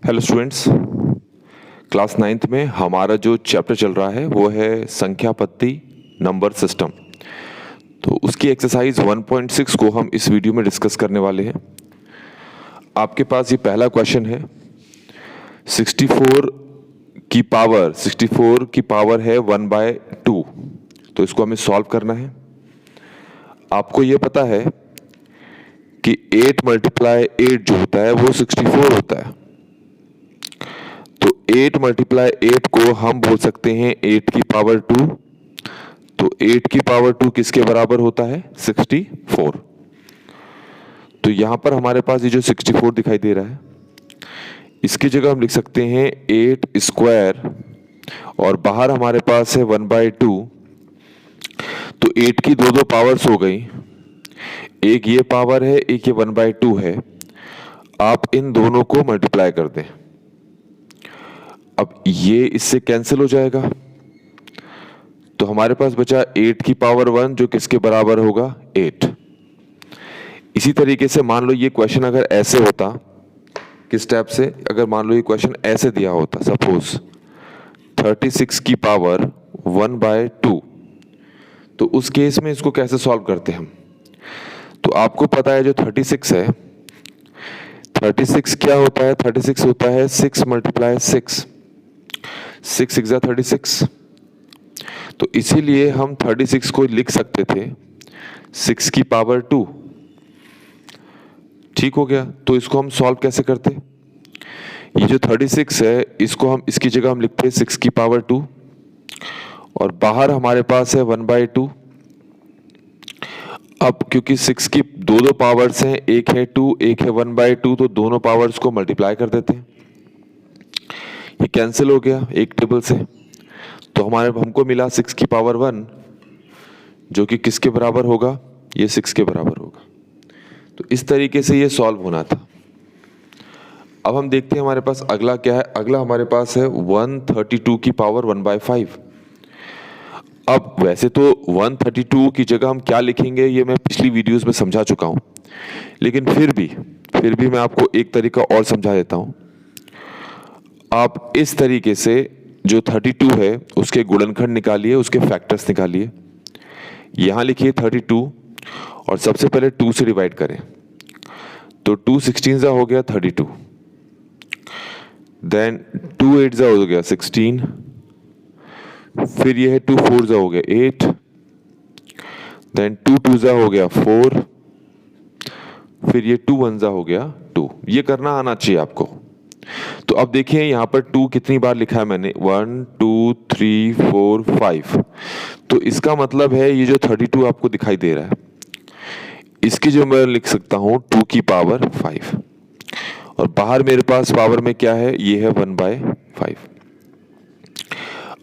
Hello students. Class ninth में हमारा जो चैप्टर चल रहा है वो है संख्या पत्ती नंबर सिस्टम। तो उसकी एक्सरसाइज 1.6 को हम इस वीडियो में डिस्कस करने वाले हैं। आपके पास ये पहला क्वेश्चन है। 64 की पावर है 1/2। तो इसको हमें सॉल्व करना है। आपको ये पता है कि 8 मल्टीप्लाई 8 जो होता है वो 64 होता है। तो 8 मल्टीप्लाई 8 को हम बोल सकते हैं 8 की पावर 2। तो 8 की पावर 2 किसके बराबर होता है? 64। तो यहां पर हमारे पास ये जो 64 दिखाई दे रहा है, इसकी जगह हम लिख सकते हैं 8 स्क्वायर और बाहर हमारे पास है 1/2। तो 8 की दो दो पावर्स हो गई, एक ये पावर है एक ये 1/2 है। आप इन दोनों को मल्टीप्लाई कर दें। अब ये इससे कैंसिल हो जाएगा, तो हमारे पास बचा 8 की पावर 1 जो किसके बराबर होगा? 8। इसी तरीके से मान लो ये क्वेश्चन अगर ऐसे होता, किस टाइप से? अगर मान लो ये क्वेश्चन ऐसे दिया होता, सपोज 36 की पावर 1/2, तो उस केस में इसको कैसे सॉल्व करते हम? तो आपको पता है जो 36 है, 36 क्या होता है? 36 होता है 6 मल्टीप्लाई 6, 6 6 36। तो इसीलिए हम 36 को लिख सकते थे 6 की पावर 2। ठीक हो गया। तो इसको हम सॉल्व कैसे करते? ये जो 36 है इसको हम इसकी जगह हम लिखते हैं 6 की पावर 2 और बाहर हमारे पास है 1/2। अब क्योंकि 6 की दो दो पावर्स हैं, एक है 2 एक है 1/2, तो दोनों पावर्स को मल्टीप्लाई कर देते हैं। ये कैंसिल हो गया एक टेबल से, तो हमको मिला 6 की पावर 1 जो कि किसके बराबर होगा? ये 6 के बराबर होगा। तो इस तरीके से ये सॉल्व होना था। अब हम देखते हैं हमारे पास अगला क्या है। अगला हमारे पास है 132 की पावर 1/5। अब वैसे तो 132 की जगह हम क्या लिखेंगे ये मैं पिछली वीडियोस में समझा चुका हूं, लेकिन फिर भी मैं आपको एक तरीका और समझा देता हूं। आप इस तरीके से जो 32 है उसके गुणनखंड निकालिए, उसके फैक्टर्स निकालिए। यहां लिखिए 32 और सबसे पहले 2 से डिवाइड करें, तो 2 16 हो गया 32, देन 2 8 हो गया 16, फिर ये है 2 4 हो गया 8, देन 2 2 हो गया 4, फिर ये 2 1 हो गया 2। ये करना आना चाहिए आपको। तो अब देखिए यहां पर 2 कितनी बार लिखा है मैंने? 1 2 3 4 5। तो इसका मतलब है ये जो 32 आपको दिखाई दे रहा है, इसकी जो मैं लिख सकता हूं 2 की पावर 5 और बाहर मेरे पास पावर में क्या है? ये है 1/5।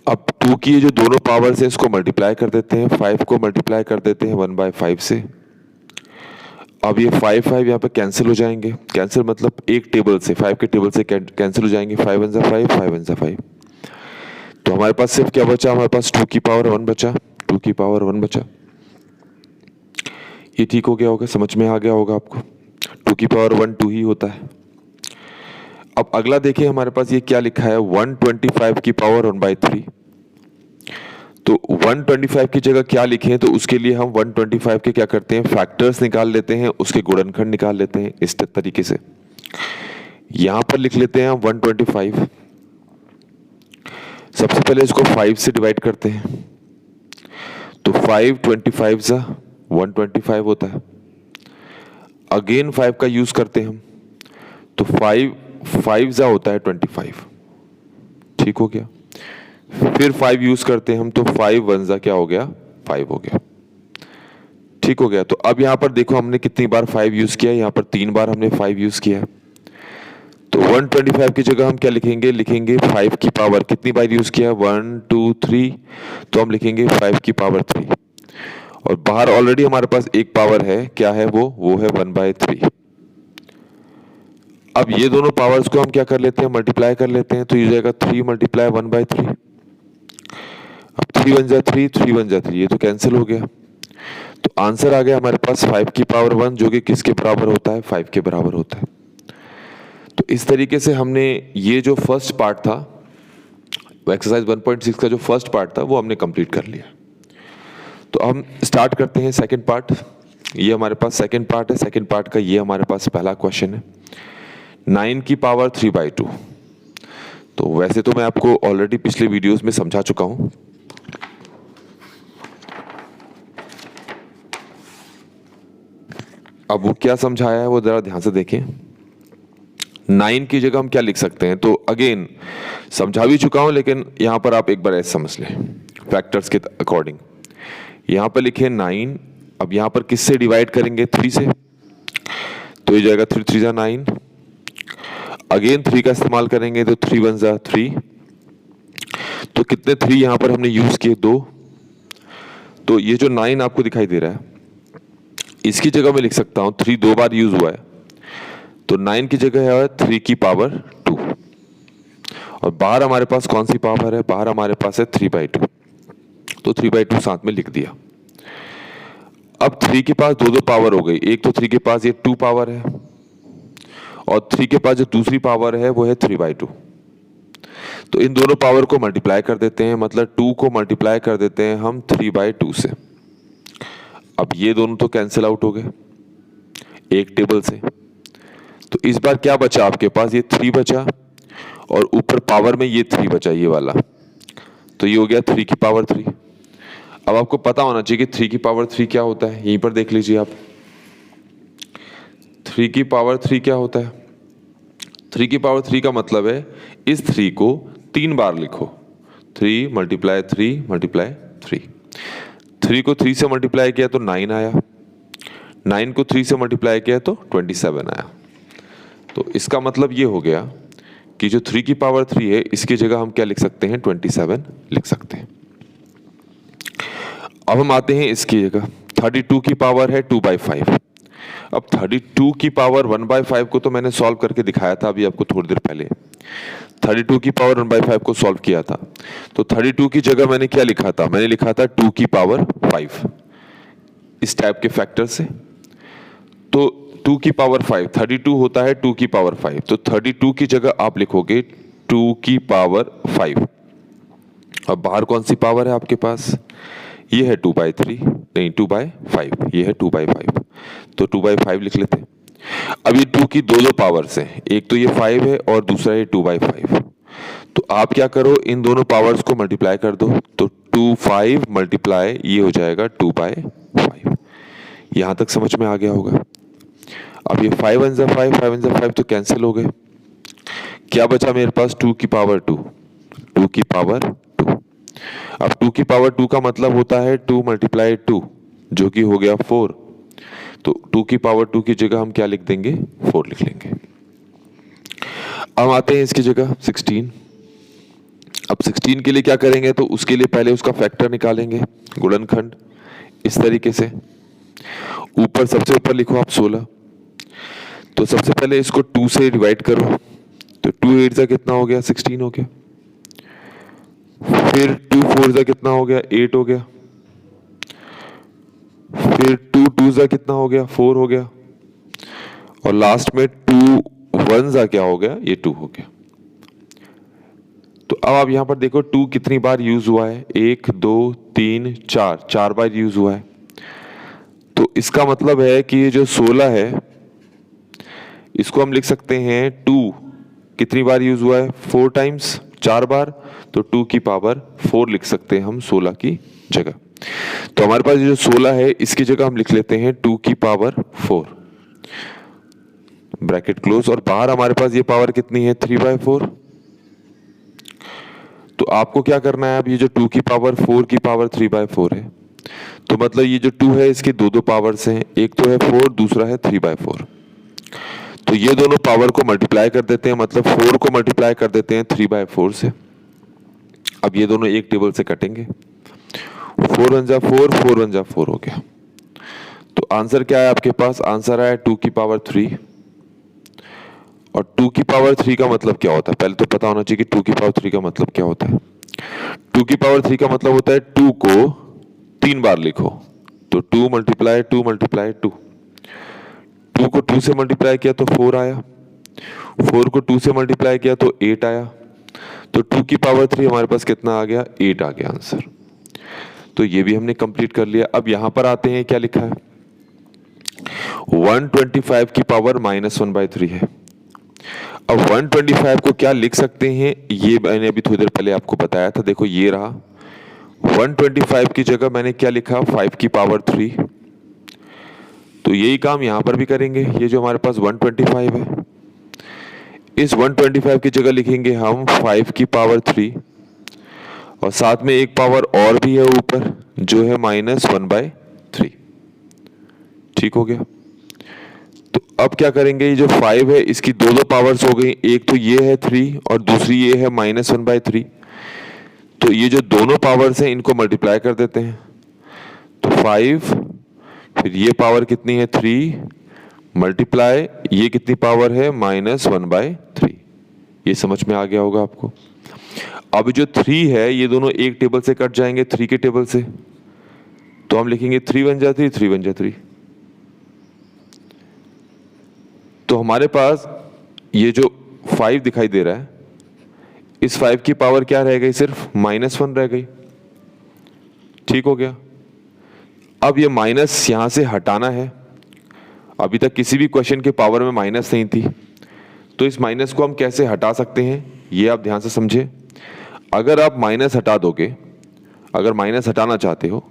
अब 2 की जो दोनों पावर से इसको मल्टीप्लाई कर देते हैं, 5 को मल्टीप्लाई कर देते हैं 1/5 से। अब ये 5 5 यहाँ पे कैंसिल हो जाएंगे। कैंसिल मतलब एक टेबल से, 5 के टेबल से कैंसिल हो जाएंगे। 5 1 5, 5 1 5। तो हमारे पास सिर्फ क्या बचा? हमारे पास 2 की पावर 1 बचा, 2 की पावर 1 बचा। ये ठीक हो गया होगा, समझ में आ गया होगा आपको। 2 की पावर 1 2 ही होता है। अब अगला देखिए हमारे पास ये क्या लिखा है? 125 की पावर 1/3। तो 125 की जगह क्या लिखें? तो उसके लिए हम 125 के क्या करते हैं? फैक्टर्स निकाल लेते हैं, उसके गुणनखंड निकाल लेते हैं इस तरीके से। यहां पर लिख लेते हैं हम 125। सबसे पहले इसको 5 से डिवाइड करते हैं, तो 5 25 125 होता है। अगेन 5 का यूज करते हैं हम, तो 5 5 होता है 25। ठीक हो गया। फिर 5 यूज करते हैं हम, तो 5 1 क्या हो गया? 5 हो गया। ठीक हो गया। तो अब यहां पर देखो हमने कितनी बार 5 यूज किया? यहां पर 3 बार हमने 5 यूज किया। तो 125 की जगह हम क्या लिखेंगे? लिखेंगे 5 की पावर कितनी बार यूज किया? 1 2 3, तो हम लिखेंगे 5 की पावर 3। और बाहर ऑलरेडी हमारे पास एक पावर है, क्या है वो है 1/3। अब ये दोनों पावर्स को हम क्या कर लेते हैं? मल्टीप्लाई कर लेते हैं, तो ये जाएगा 3 मल्टीप्लाई 1/3। अब 3 1 3, 3 1 3, ये तो कैंसिल हो गया। तो आंसर आ गया हमारे पास 5 की पावर 1 जो कि किसके बराबर होता है? 5 के बराबर होता है। तो इस तरीके से हमने ये जो फर्स्ट पार्ट था, एक्सरसाइज 1.6 का जो फर्स्ट पार्ट था वो हमने कंप्लीट कर लिया। तो हम स्टार्ट करते हैं सेकंड पार्ट। ये हमारे पास सेकंड पार्ट है। सेकंड पार्ट का ये हमारे पास पहला क्वेश्चन है, 9 की पावर 3/2। तो वैसे तो मैं आपको ऑलरेडी पिछले वीडियोस में समझा चुका हूं, अब वो क्या समझाया है वो जरा ध्यान से देखें। 9 की जगह हम क्या लिख सकते हैं, तो अगेन समझा भी चुका हूं, लेकिन यहां पर आप एक बार ऐसे समझ लें फैक्टर्स के अकॉर्डिंग। यहां पर लिखे 9, अब यहां पर किससे डिवाइड करेंगे, 3 से, तो ये जाएगा 3 3 9। अगेन 3 का इस्तेमाल करेंगे तो 3 1 3। तो कितने 3 यहां पर हमने यूज किए, 2। तो ये जो 9 आपको दिखाई दे रहा है, इसकी जगह मैं लिख सकता हूं 3 2 बार यूज हुआ है, तो 9 की जगह है 3 की पावर 2। और बाहर हमारे पास कौन सी पावर है, बाहर हमारे पास है 3/2, तो 3/2 साथ में लिख दिया। अब 3 के पास 2 पावर हो गई, एक तो 3 के पास ये 2 पावर है, और 3 के पास जो दूसरी पावर है वो है 3/2। तो इन दोनों पावर को मल्टीप्लाई कर देते हैं, मतलब 2 को मल्टीप्लाई कर देते हैं हम 3/2 से। अब ये दोनों तो कैंसिल आउट हो गए एक टेबल से, तो इस बार क्या बचा आपके पास, ये 3 बचा, और ऊपर पावर में ये 3 बचा, ये वाला, तो ये हो गया 3 की पावर 3। अब आपको पता होना चाहिए कि 3 की पावर 3 क्या होता है, यहीं पर देख लीजिए आप। 3 की पावर 3 क्या होता है, 3 की पावर 3 का मतलब है इस 3 को 3 बार लिखो, 3 × 3 × 3। 3 को 3 से मल्टीप्लाई किया तो 9 आया, 9 को 3 से मल्टीप्लाई किया तो 27 आया। तो इसका मतलब ये हो गया कि जो 3 की पावर 3 है, इसकी जगह हम क्या लिख सकते हैं, 27 लिख सकते हैं। अब हम आते हैं इसकी जगह, 32 की पावर है 2/5। अब 32 की पावर 1/5 को तो मैंने सॉल्व करके दिखाया था अभी आपको थोड़ी देर पहले। 32 की पावर 1/5 को सॉल्व किया था, तो 32 की जगह मैंने क्या लिखा था, मैंने लिखा था 2 की पावर 5, इस टाइप के फैक्टर से। तो 2 की पावर 5, 32 होता है 2 की पावर 5, तो 32 की जगह आप लिखोगे 2 की पावर 5। अब बाहर कौन सी पावर है आपके पास, ये है 2/3, नहीं 2/5, ये है 2/5, तो 2/5 लिख लेते हैं। अब ये 2 की दो पावर्स हैं, एक तो ये 5 है और दूसरा ये 2/5। तो आप क्या करो, इन दोनों पावर्स को मल्टीप्लाई कर दो, तो 2 5 मल्टीप्लाई ये हो जाएगा 2/5। यहां तक समझ में आ गया होगा। अब ये 5 1 5, 5 1 5 तो कैंसिल हो गए, क्या बचा मेरे पास, 2 की पावर 2, 2 की पावर 2। अब 2 की पावर 2 का मतलब होता है 2 × 2, जो कि हो गया 4। तो 2 की पावर 2 की जगह हम क्या लिख देंगे, 4 लिख लेंगे। अब आते हैं इसकी जगह 16। अब 16 के लिए क्या करेंगे, तो उसके लिए पहले उसका फैक्टर निकालेंगे, गुणनखंड, इस तरीके से। ऊपर सबसे ऊपर लिखो आप 16, तो सबसे पहले इसको 2 से डिवाइड करो, तो 2 8 जा कितना हो गया, 16 हो गया। फिर 2 4 जा कितना हो गया, 8 हो गया। फिर 2 2 जा कितना हो गया, 4 हो गया। और लास्ट में 2 1 जा क्या हो गया, ये 2 हो गया। तो अब आप यहां पर देखो 2 कितनी बार यूज हुआ है, 1 2 3 4, 4 बार यूज हुआ है। तो इसका मतलब है कि ये जो 16 है, इसको हम लिख सकते हैं 2 कितनी बार यूज हुआ है, 4 टाइम्स, 4 बार, तो 2 की पावर 4 लिख सकते हैं हम 16 की जगह। तो हमारे पास ये जो 16 है, इसकी जगह हम लिख लेते हैं 2 की पावर 4, ब्रैकेट क्लोज। और बाहर हमारे पास ये पावर कितनी है, 3/4। तो आपको क्या करना है, अब ये जो 2 की पावर 4 की पावर 3/4 है, तो मतलब ये जो 2 है इसके दो पावर्स हैं, एक तो है 4, दूसरा है 3/4। तो ये दोनों पावर को मल्टीप्लाई कर देते हैं, मतलब 4 को मल्टीप्लाई कर देते हैं 3/4 से। अब ये दोनों एक टेबल से कटेंगे, 4 1 4, 4 1 4 हो गया। तो आंसर क्या है आपके पास, आंसर आया 2 की पावर 3। और 2 की पावर 3 का मतलब क्या होता है, पहले तो पता होना चाहिए कि 2 की पावर 3 का मतलब क्या होता है। 2 की पावर 3 का मतलब होता है 2 को 3 बार लिखो, तो 2 × 2 × 2। 2 को 2 से मल्टीप्लाई किया तो 4 आया, 4 को 2 से मल्टीप्लाई किया तो 8 आया, तो 2 की पावर 3 हमारे पास कितना आ गया, 8 आ गया आंसर। तो ये भी हमने कंप्लीट कर लिया। अब यहां पर आते हैं, क्या लिखा है, 125 की पावर -1/3 है। अब 125 को क्या लिख सकते हैं, ये मैंने अभी थोड़ी देर पहले आपको बताया था। देखो ये रहा, 125 की जगह मैंने क्या लिखा, 5 की पावर 3। तो यही काम यहां पर भी करेंगे। ये जो हमारे पास 125 है, इस 125 की जगह लिखेंगे हम 5 की पावर 3, और साथ में एक पावर और भी है ऊपर, जो है -1/3। ठीक हो गया। तो अब क्या करेंगे, ये जो 5 है इसकी दो पावर्स हो गई, एक तो ये है 3 और दूसरी ये है -1/3। तो ये जो दोनों पावर्स हैं इनको मल्टीप्लाई कर देते हैं। तो 5, फिर ये पावर कितनी है, 3 मल्टीप्लाई ये कितनी पावर है, -1/3। ये समझ में आ गया होगा आपको। अब जो 3 है ये दोनों एक टेबल से कट जाएंगे, 3 के टेबल से, तो हम लिखेंगे 3 1 जा 3, 3 1 जा 3। तो हमारे पास ये जो 5 दिखाई दे रहा है, इस 5 की पावर क्या रह गई, सिर्फ -1 रह गई। ठीक हो गया। अब ये माइनस यहां से हटाना है। अभी तक किसी भी क्वेश्चन के पावर में माइनस नहीं थी, तो इस माइनस को हम कैसे हटा सकते हैं, ये आप ध्यान से समझे। अगर आप माइनस हटा दोगे, अगर माइनस हटाना चाहते हो,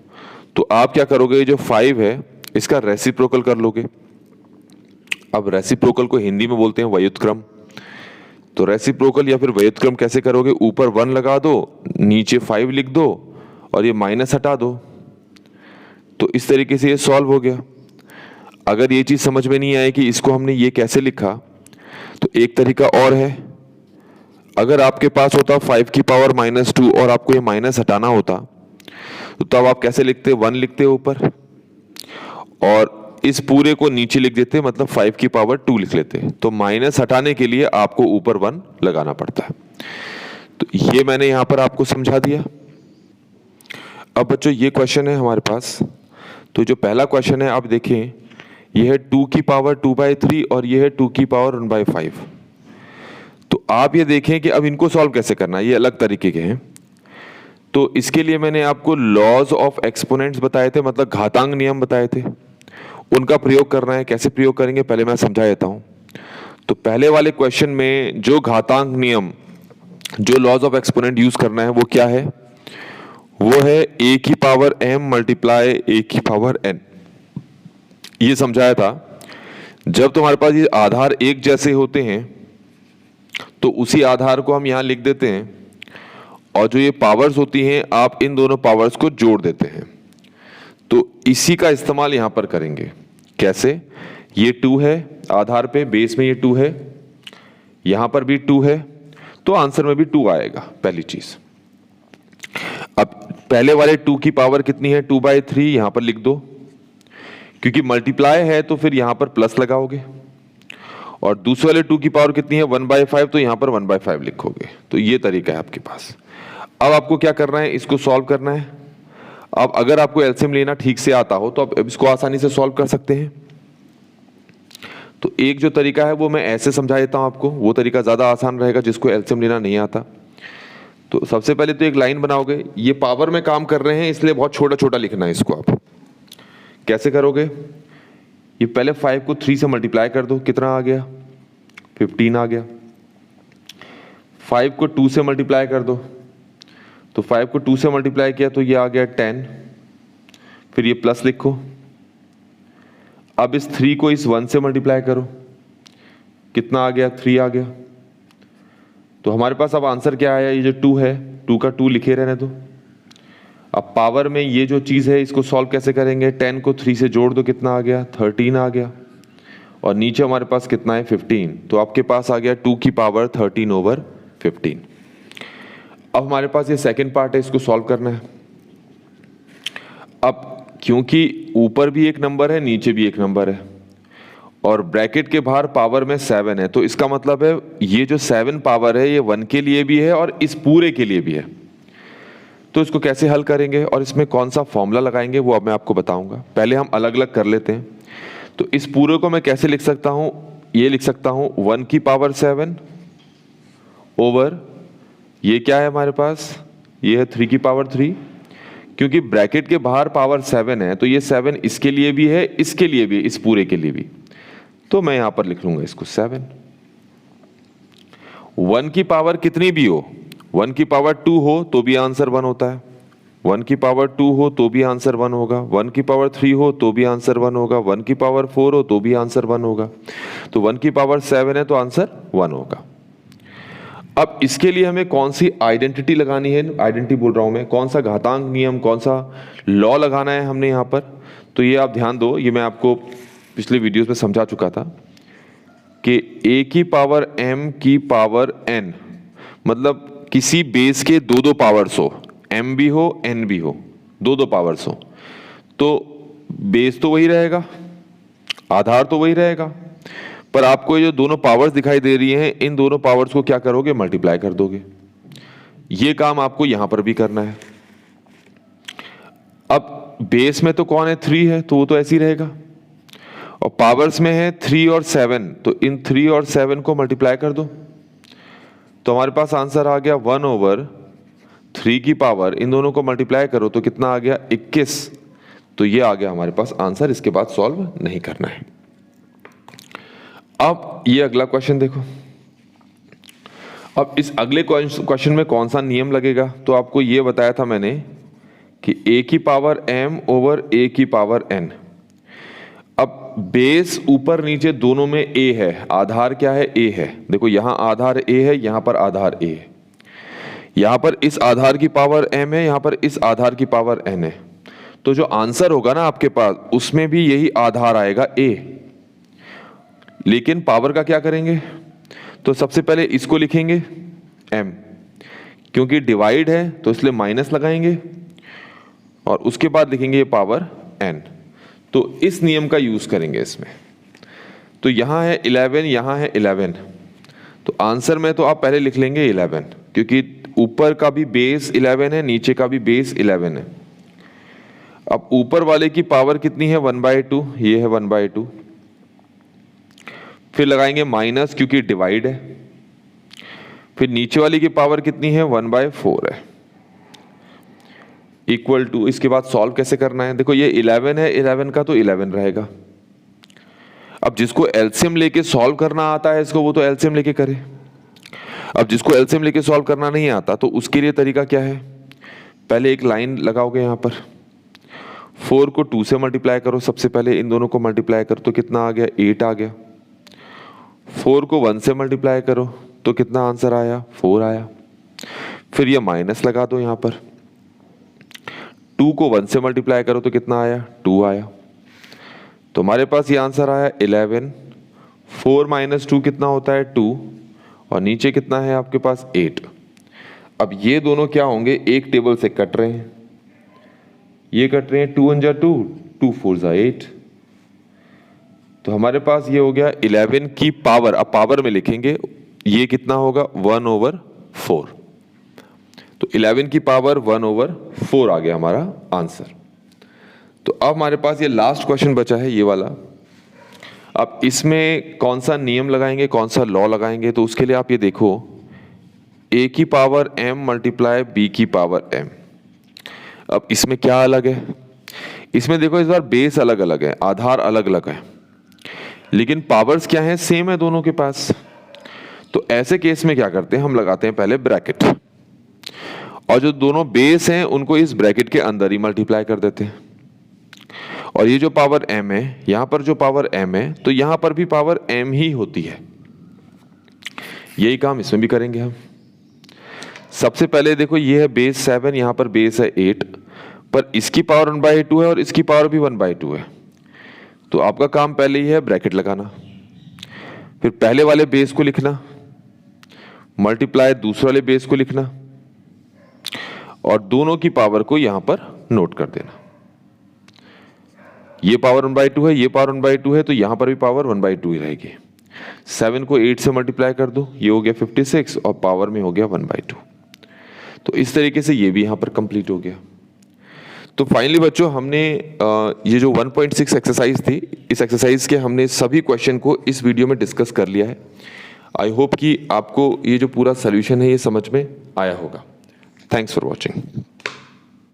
तो आप क्या करोगे, जो 5 है इसका रेसिप्रोकल कर लोगे। अब रेसिप्रोकल को हिंदी में बोलते हैं व्युत्क्रम। तो रेसिप्रोकल या फिर व्युत्क्रम कैसे करोगे, ऊपर 1 लगा दो, नीचे 5 लिख दो और ये माइनस हटा दो। तो इस तरीके से ये सॉल्व हो गया। अगर ये चीज समझ में नहीं आए कि इसको हमने ये कैसे लिखा, तो एक तरीका और है। अगर आपके पास होता 5 की पावर -2 और आपको ये माइनस हटाना होता, तो तब आप कैसे लिखते, 1 लिखते ऊपर और इस पूरे को नीचे लिख देते, मतलब 5 की पावर 2 लिख लेते। तो माइनस हटाने के लिए आपको ऊपर 1 लगाना पड़ता है। तो ये मैंने यहां पर आपको समझा दिया। अब बच्चों ये क्वेश्चन है हमारे पास। तो जो पहला क्वेश्चन है आप देखें, ये है 2 की पावर 2/3 और ये है 2 की पावर 1/5। तो आप ये देखें कि अब इनको सॉल्व कैसे करना है, ये अलग तरीके के हैं। तो इसके लिए मैंने आपको लॉज ऑफ एक्सपोनेंट्स बताए थे, मतलब घातांक नियम बताए थे, उनका प्रयोग करना है। कैसे प्रयोग करेंगे पहले मैं समझा देता हूं। तो पहले वाले क्वेश्चन में जो घातांक नियम, जो लॉज ऑफ एक्सपोनेंट यूज करना है वो क्या है, वो है a की पावर m मल्टीप्लाई a की पावर n। ये समझाया था। जब तुम्हारे पास ये आधार एक जैसे होते हैं तो उसी आधार को हम यहां लिख देते हैं, और जो ये पावर्स होती हैं आप इन दोनों पावर्स को जोड़ देते हैं। तो इसी का इस्तेमाल यहां पर करेंगे। कैसे, ये 2 है आधार पे, बेस में ये 2 है, यहां पर भी 2 है, तो आंसर में भी 2 आएगा, पहली चीज। अब पहले वाले 2 की पावर कितनी है, 2/3, यहां पर लिख दो, क्योंकि मल्टीप्लाई है तो फिर यहां पर प्लस लगाओगे। और दूसरे वाले 2 की पावर कितनी है, 1/5, तो यहां पर 1/5 लिखोगे। तो ये तरीका है आपके पास। अब आपको क्या करना है, इसको सॉल्व करना है। अब अगर आपको एलसीएम लेना ठीक से आता हो तो आप इसको आसानी से सॉल्व कर सकते हैं। तो एक जो तरीका है वो मैं ऐसे समझा देता हूं आपको, वो तरीका ज्यादा आसान रहेगा जिसको एलसीएम लेना नहीं आता। तो सबसे पहले तो एक लाइन बनाओगे, ये पावर में काम कर रहे हैं इसलिए बहुत छोटा छोटा लिखना है इसको। आप कैसे करोगे, ये पहले 5 को 3 से मल्टीप्लाई कर दो, कितना आ गया, 15 आ गया। 5 को 2 से मल्टीप्लाई कर दो, तो 5 को 2 से मल्टीप्लाई किया तो ये आ गया 10, फिर ये प्लस लिखो। अब इस 3 को इस 1 से मल्टीप्लाई करो, कितना आ गया, 3 आ गया। तो हमारे पास अब आंसर क्या आया, ये जो 2 है, 2 का 2 लिखे रहने दो। अब पावर में ये जो चीज है इसको सॉल्व कैसे करेंगे, 10 को 3 से जोड़ दो, कितना आ गया, 13 आ गया। और नीचे हमारे पास कितना है, 15। तो आपके पास आ गया 2 की पावर 13/15। अब हमारे पास ये सेकंड पार्ट है, इसको सॉल्व करना है। अब क्योंकि ऊपर भी एक नंबर है नीचे भी एक नंबर है और ब्रैकेट के बाहर पावर में 7 है, तो इसका मतलब है ये जो 7 पावर है ये 1 के लिए भी है और इस पूरे के लिए भी है। तो इसको कैसे हल करेंगे और इसमें कौन सा फॉर्मूला लगाएंगे वो अब मैं आपको बताऊंगा। पहले हम अलग अलग कर लेते हैं। तो इस पूरे को मैं कैसे लिख सकता हूं, ये लिख सकता हूं 1 की पावर 7 ओवर ये क्या है हमारे पास, ये है 3 की पावर 3। क्योंकि ब्रैकेट के बाहर पावर 7 है तो ये 7 इसके लिए भी है, इसके लिए भी, इस पूरे के लिए भी, तो मैं यहां पर लिख लूंगा इसको 7। 1 की पावर कितनी भी हो, 1 की पावर 2 हो तो भी आंसर 1 होता है, 1 की पावर 2 हो तो भी आंसर 1 होगा, 1 की पावर 3 हो तो भी आंसर 1 होगा, 1 की पावर 4 हो तो भी आंसर 1 होगा। तो 1 की पावर 7 है तो आंसर 1 होगा। अब इसके लिए हमें कौन सी आइडेंटिटी लगानी है, आइडेंटिटी बोल रहा हूं मैं, कौन सा घातांक नियम, कौन सा लॉ लगाना है हमने यहां पर, तो ये आप ध्यान दो, ये मैं आपको पिछले वीडियोस में समझा चुका था कि a की पावर m की पावर n, मतलब किसी बेस के दो दो पावर्स हो, m भी हो n भी हो, दो दो पावर्स हो, तो बेस तो वही रहेगा, आधार तो वही रहेगा, पर आपको ये जो दोनों पावर्स दिखाई दे रही हैं, इन दोनों पावर्स को क्या करोगे, मल्टीप्लाई कर दोगे। ये काम आपको यहां पर भी करना है। अब बेस में तो कौन है, 3 है, तो वो तो ऐसे ही रहेगा, और पावर्स में है 3 और 7, तो इन 3 और 7 को मल्टीप्लाई कर दो, तो हमारे पास आंसर आ गया 1 ओवर 3 की पावर, इन दोनों को मल्टीप्लाई करो तो कितना आ गया, 21। तो ये आ गया हमारे पास आंसर, इसके बाद सॉल्व नहीं करना है। अब ये अगला क्वेश्चन देखो। अब इस अगले क्वेश्चन में कौन सा नियम लगेगा, तो आपको ये बताया था मैंने कि a की पावर m ओवर a की पावर n। अब बेस ऊपर नीचे दोनों में a है, आधार क्या है, a है। देखो यहां आधार a है, यहां पर आधार a है, यहां पर इस आधार की पावर m है, यहां पर इस आधार की पावर n है। तो जो आंसर होगा ना आपके पास, उसमें भी यही आधार आएगा a, लेकिन पावर का क्या करेंगे, तो सबसे पहले इसको लिखेंगे m, क्योंकि डिवाइड है तो इसलिए माइनस लगाएंगे, और उसके बाद लिखेंगे ये पावर n। तो इस नियम का यूज करेंगे इसमें। तो यहां है 11, यहां है 11, तो आंसर में तो आप पहले लिख लेंगे 11, क्योंकि ऊपर का भी बेस 11 है, नीचे का भी बेस 11 है। अब ऊपर वाले की पावर कितनी है, 1/2, ये है 1/2, फिर लगाएंगे माइनस क्योंकि डिवाइड है, फिर नीचे वाली की पावर कितनी है, 1/4 है, इक्वल टू, इसके बाद सॉल्व कैसे करना है, देखो ये 11 है, 11 का तो 11 रहेगा। अब जिसको एलसीएम लेके सॉल्व करना आता है इसको, वो तो एलसीएम लेके करे। अब जिसको एलसीएम लेके सॉल्व करना नहीं आता, तो उसके लिए तरीका क्या है, पहले एक लाइन लगाओगे यहां पर, 4 को 2 से मल्टीप्लाई करो, सबसे पहले इन दोनों को मल्टीप्लाई करो तो कितना आ गया, 8 आ गया। 4 को 1 से मल्टीप्लाई करो तो कितना आंसर आया, 4 आया। फिर ये माइनस लगा दो यहां पर, 2 को 1 से मल्टीप्लाई करो तो कितना आया, 2 आया। तो हमारे पास ये आंसर आया 11, 4 माइनस 2 कितना होता है, 2, और नीचे कितना है आपके पास, 8। अब ये दोनों क्या होंगे, एक टेबल से कट रहे हैं, ये कट रहे हैं, 2 1 जा 2, 2 4 जा 8। तो हमारे पास ये हो गया 11 की पावर, अब पावर में लिखेंगे, ये कितना होगा, 1/4। तो 11 की पावर 1/4 आ गया हमारा आंसर। तो अब हमारे पास ये लास्ट क्वेश्चन बचा है, ये वाला। अब इसमें कौन सा नियम लगाएंगे, कौन सा लॉ लगाएंगे, तो उसके लिए आप ये देखो, a की पावर m मल्टीप्लाई b की पावर m। अब इसमें क्या अलग है, इसमें देखो इस बार बेस अलग अलग है, आधार अलग अलग है, लेकिन पावर्स क्या है, सेम है दोनों के पास। तो ऐसे केस में क्या करते हैं, हम लगाते हैं पहले ब्रैकेट, और जो दोनों बेस हैं उनको इस ब्रैकेट के अंदर ही मल्टीप्लाई कर देते हैं। और ये जो पावर m है, यहां पर जो पावर m है, तो यहां पर भी पावर m ही होती है। यही काम इसमें भी करेंगे हम। सबसे पहले देखो ये है बेस 7, यहां पर बेस है 8, पर इसकी पावर 1/2 है और इसकी पावर भी 1/2 है। तो आपका काम पहले ही है ब्रैकेट लगाना, फिर पहले वाले बेस को लिखना, मल्टीप्लाई दूसरे वाले बेस को लिखना, और दोनों की पावर को यहां पर नोट कर देना। ये पावर 1/2 है, ये पावर 1/2 है, तो यहां पर भी पावर 1/2 ही रहेगी। 7 को 8 से मल्टीप्लाई कर दो, ये हो गया 56, और पावर में हो गया 1/2। तो इस तरीके से ये भी यहां पर कंप्लीट हो गया। तो फाइनली बच्चों हमने ये जो 1.6 एक्सरसाइज थी, इस एक्सरसाइज के हमने सभी क्वेश्चन को इस वीडियो में डिस्कस कर लिया है। आई होप कि आपको ये जो पूरा सोल्यूशन है ये समझ में आया होगा। Thanks for watching.